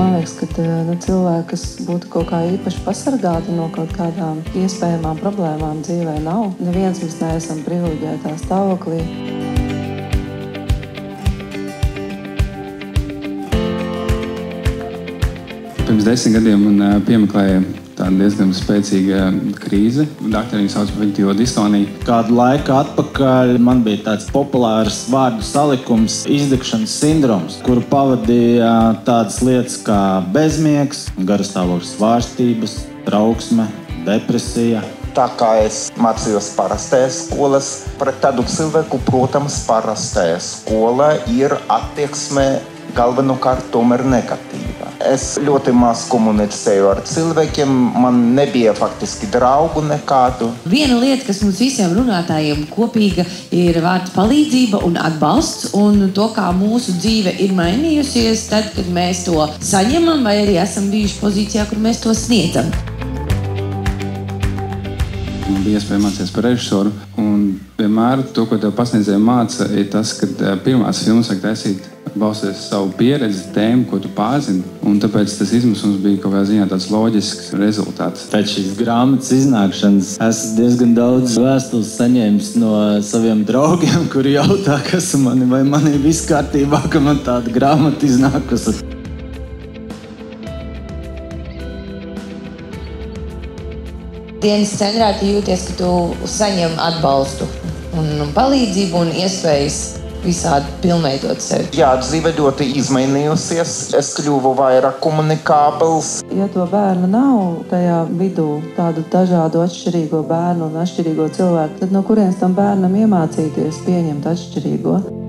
Man liekas, ka cilvēki, kas būtu kaut kā īpaši pasargāti no kaut kādām iespējamām problēmām dzīvē, nav. Neviens mēs neesam privileģētā stāvoklī. Pirms 10 gadiem man piemeklēja tāda diezgan spēcīga krīze. Daktori viņu sauc par veģetīvo distoniju. Kādu laiku atpakaļ man bija tāds populārs vārdu salikums izdegšanas sindroms, kuru pavadīja tādas lietas kā bezmiegs, garastāvokļa svārstības, trauksme, depresija. Tā kā es mācījos parastajās skolas, pret tādu cilvēku, protams, parastajā skola ir attieksme galvenokārt tomēr negatīva. Es ļoti maz komunicēju ar cilvēkiem, man nebija faktiski draugu nekādu. Viena lieta, kas mums visiem runātājiem kopīga, ir vārds palīdzība un atbalsts, un to, kā mūsu dzīve ir mainījusies tad, kad mēs to saņemam, vai arī esam bijuši pozīcijā, kur mēs to sniedzam. Man bija iespēja mācīties par režisoru, un vienmēr to, ko tev pasniedzēja māca, ir tas, ka pirmās filmas vajag taisīt balstoties savu pieredzi, tēmu, ko tu pārzini, un tāpēc tas izmisums bija kaut kādā ziņā tāds loģisks rezultāts. Pēc šīs grāmatas iznākšanas esmu diezgan daudz vēstules saņēmis no saviem draugiem, kuri jautā, kas mani, vai man ir viss kārtībā, ka man tāda grāmata iznākusi. Dienas centrā tu jūties, ka tu saņem atbalstu un palīdzību un iespējas visādi pilnveidot sevi. Jā, dzīve ļoti izmainījusies. Es kļuvu vairāk komunikābls. Ja to bērnu nav tajā vidū, tādu dažādu atšķirīgo bērnu un atšķirīgo cilvēku, tad no kurienes tam bērnam iemācīties pieņemt atšķirīgo?